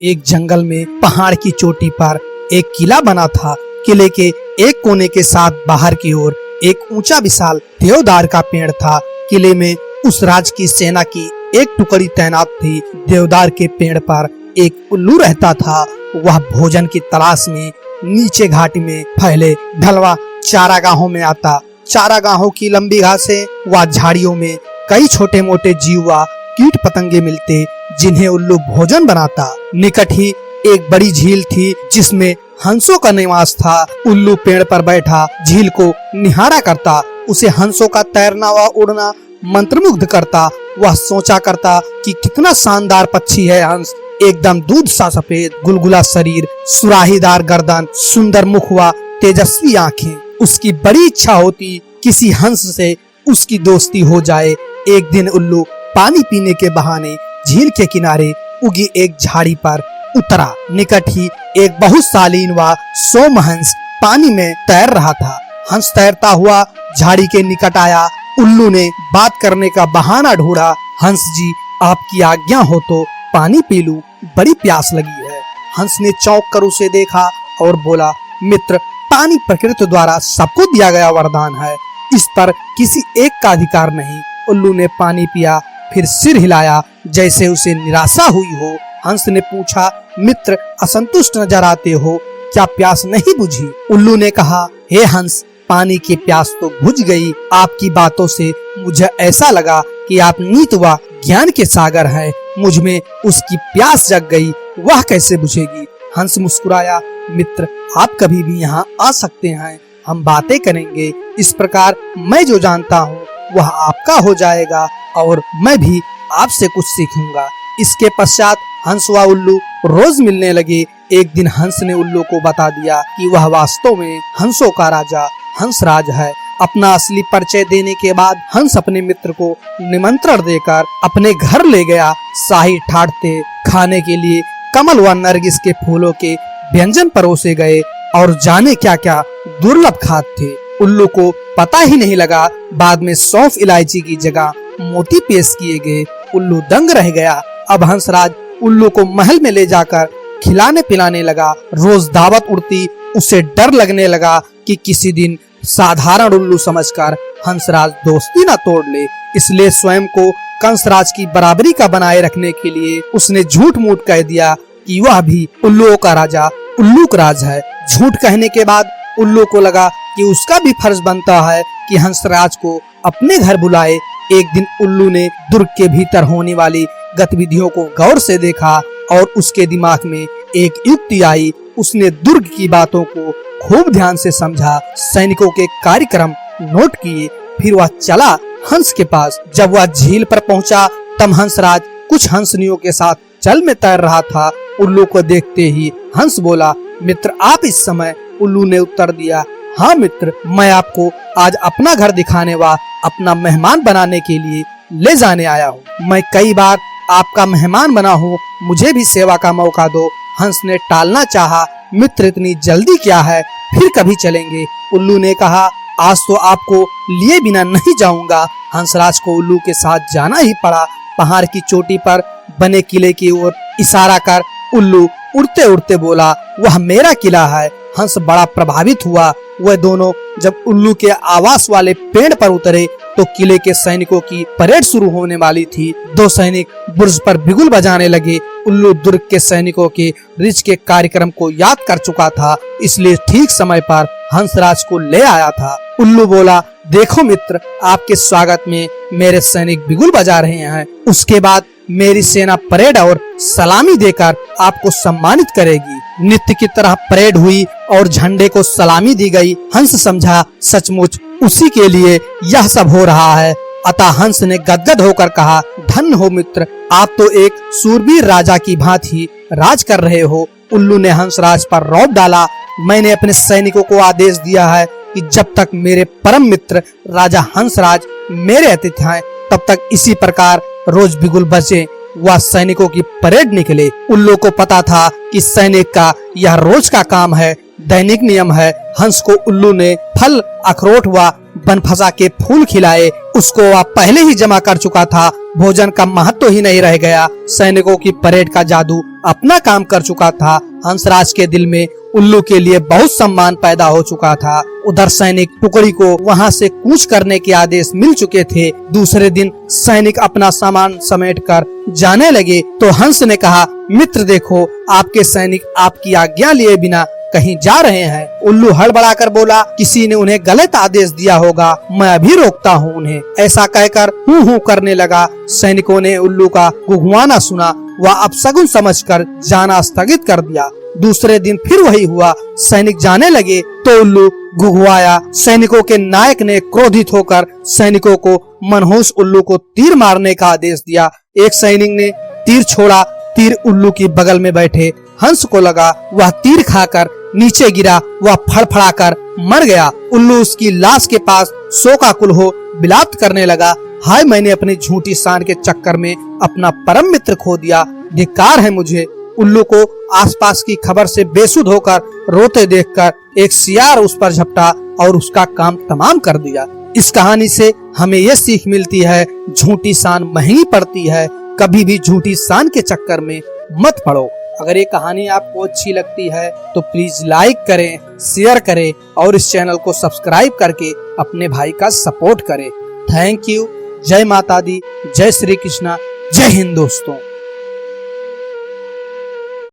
एक जंगल में पहाड़ की चोटी पर एक किला बना था। किले के एक कोने के साथ बाहर की ओर एक ऊंचा विशाल देवदार का पेड़ था। किले में उस राज की सेना की एक टुकड़ी तैनात थी। देवदार के पेड़ पर एक उल्लू रहता था। वह भोजन की तलाश में नीचे घाटी में फैले ढलवा चारागाहों में आता। चारागाहों की लंबी घासें व झाड़ियों में कई छोटे मोटे जीव व कीट पतंगे मिलते जिन्हें उल्लू भोजन बनाता। निकट ही एक बड़ी झील थी जिसमें हंसों का निवास था। उल्लू पेड़ पर बैठा झील को निहारा करता। उसे हंसों का तैरना व उड़ना मंत्रमुग्ध करता। वह सोचा करता कि कितना शानदार पक्षी है हंस, एकदम दूध सा सफेद, गुलगुला शरीर, सुराहीदार गर्दन, सुंदर मुख व तेजस्वी आंखें। उसकी बड़ी इच्छा होती किसी हंस से उसकी दोस्ती हो जाए। एक दिन उल्लू पानी पीने के बहाने झील के किनारे उगी एक झाड़ी पर उतरा। निकट ही एक बहुत शालीन व सोम हंस पानी में तैर रहा था। हंस तैरता हुआ झाड़ी के निकट आया। उल्लू ने बात करने का बहाना ढूंढा। हंस जी, आपकी आज्ञा हो तो पानी पी लूं, बड़ी प्यास लगी है। हंस ने चौंक कर उसे देखा और बोला, मित्र, पानी प्रकृति द्वारा सबको दिया गया वरदान है, इस पर किसी एक का अधिकार नहीं। उल्लू ने पानी पिया, फिर सिर हिलाया जैसे उसे निराशा हुई हो। हंस ने पूछा, मित्र, असंतुष्ट नजर आते हो, क्या प्यास नहीं बुझी? उल्लू ने कहा, हे हंस, पानी की प्यास तो बुझ गई। आपकी बातों से मुझे ऐसा लगा कि आप नीत व ज्ञान के सागर हैं। मुझ में उसकी प्यास जग गई, वह कैसे बुझेगी? हंस मुस्कुराया, मित्र, आप कभी भी यहाँ आ सकते हैं, हम बातें करेंगे। इस प्रकार मैं जो जानता हूँ वह आपका हो जाएगा और मैं भी आपसे कुछ सीखूंगा। इसके पश्चात हंस व उल्लू रोज मिलने लगे। एक दिन हंस ने उल्लू को बता दिया कि वह वास्तव में हंसों का राजा हंसराज है। अपना असली परिचय देने के बाद हंस अपने मित्र को निमंत्रण देकर अपने घर ले गया। शाही ठाठते खाने के लिए कमल व नरगिस के फूलों के व्यंजन परोसे गए और जाने क्या क्या दुर्लभ खाद्य थे। उल्लू को पता ही नहीं लगा। बाद में सौंफ इलायची की जगह मोती पेश किए गए। उल्लू दंग रह गया। अब हंसराज उल्लू को महल में ले जाकर खिलाने पिलाने लगा। रोज दावत उड़ती। उसे डर लगने लगा कि किसी दिन साधारण उल्लू समझकर हंसराज दोस्ती न तोड़ ले। इसलिए स्वयं को कंसराज की बराबरी का बनाए रखने के लिए उसने झूठ मूठ कह दिया कि वह भी उल्लुओं का राजा उल्लूक राज है। झूठ कहने के बाद उल्लू को लगा कि उसका भी फर्ज बनता है कि हंसराज को अपने घर बुलाए। एक दिन उल्लू ने दुर्ग के भीतर होने वाली गतिविधियों को गौर से देखा और उसके दिमाग में एक युक्ति आई। उसने दुर्ग की बातों को खूब ध्यान से समझा, सैनिकों के कार्यक्रम नोट किए। फिर वह चला हंस के पास। जब वह झील पर पहुंचा तब हंसराज कुछ हंसनियों के साथ जल में तैर रहा था। उल्लू को देखते ही हंस बोला, मित्र, आप इस समय? उल्लू ने उत्तर दिया, हाँ मित्र, मैं आपको आज अपना घर दिखाने व अपना मेहमान बनाने के लिए ले जाने आया हूँ। मैं कई बार आपका मेहमान बना हूँ, मुझे भी सेवा का मौका दो। हंस ने टालना चाहा, मित्र, इतनी जल्दी क्या है, फिर कभी चलेंगे। उल्लू ने कहा, आज तो आपको लिए बिना नहीं जाऊंगा। हंसराज को उल्लू के साथ जाना ही पड़ा। पहाड़ की चोटी पर बने किले की ओर इशारा कर उल्लू उड़ते उड़ते बोला, वह मेरा किला है। हंस बड़ा प्रभावित हुआ। वह दोनों जब उल्लू के आवास वाले पेड़ पर उतरे तो किले के सैनिकों की परेड शुरू होने वाली थी। दो सैनिक बुर्ज पर बिगुल बजाने लगे। उल्लू दुर्ग के सैनिकों के रिच के कार्यक्रम को याद कर चुका था, इसलिए ठीक समय पर हंसराज को ले आया था। उल्लू बोला, देखो मित्र, आपके स्वागत में मेरे सैनिक बिगुल बजा रहे हैं। उसके बाद मेरी सेना परेड और सलामी देकर आपको सम्मानित करेगी। नित्य की तरह परेड हुई और झंडे को सलामी दी गई। हंस समझा सचमुच उसी के लिए यह सब हो रहा है। अतः हंस ने गदगद होकर कहा, धन्य हो मित्र, आप तो एक सूरवीर राजा की भांति राज कर रहे हो। उल्लू ने हंसराज पर रौब डाला, मैंने अपने सैनिकों को आदेश दिया है कि जब तक मेरे परम मित्र राजा हंसराज मेरे अतिथि हैं तब तक इसी प्रकार रोज बिगुल बजे व सैनिकों की परेड निकले। उल्लू को पता था कि सैनिक का यह रोज का काम है। दैनिक नियम है। हंस को उल्लू ने फल, अखरोट व बनफसा के फूल खिलाए। उसको वह पहले ही जमा कर चुका था। भोजन का महत्व ही नहीं रह गया। सैनिकों की परेड का जादू अपना काम कर चुका था। हंसराज के दिल में उल्लू के लिए बहुत सम्मान पैदा हो चुका था। उधर सैनिक टुकड़ी को वहां से कूच करने के आदेश मिल चुके थे। दूसरे दिन सैनिक अपना सामान समेटकर जाने लगे तो हंस ने कहा, मित्र देखो, आपके सैनिक आपकी आज्ञा लिए बिना कहीं जा रहे हैं। उल्लू हड़बड़ाकर बोला, किसी ने उन्हें गलत आदेश दिया होगा, मैं अभी रोकता हूँ उन्हें। ऐसा कहकर हूँ करने लगा। सैनिकों ने उल्लू का गुगवाना सुना। वह अपशगुन समझकर जाना स्थगित कर दिया। दूसरे दिन फिर वही हुआ। सैनिक जाने लगे तो उल्लू घुघुआया। सैनिकों के नायक ने क्रोधित होकर सैनिकों को मनहूस उल्लू को तीर मारने का आदेश दिया। एक सैनिक ने तीर छोड़ा। तीर उल्लू की बगल में बैठे हंस को लगा। वह तीर खाकर नीचे गिरा। वह फड़फड़ाकर मर गया। उल्लू उसकी लाश के पास शोकाकुल हो बिलाप करने लगा, हाय मैंने अपनी झूठी शान के चक्कर में अपना परम मित्र खो दिया, धिक्कार है मुझे। उल्लू को आसपास की खबर से बेसुध होकर रोते देखकर एक सियार उस पर झपटा और उसका काम तमाम कर दिया। इस कहानी से हमें यह सीख मिलती है, झूठी शान महंगी पड़ती है। कभी भी झूठी शान के चक्कर में मत पड़ो। अगर ये कहानी आपको अच्छी लगती है तो प्लीज लाइक करें, शेयर करें और इस चैनल को सब्सक्राइब करके अपने भाई का सपोर्ट करें। Thank you. जय माता दी, जय श्री कृष्णा, जय हिंद दोस्तों।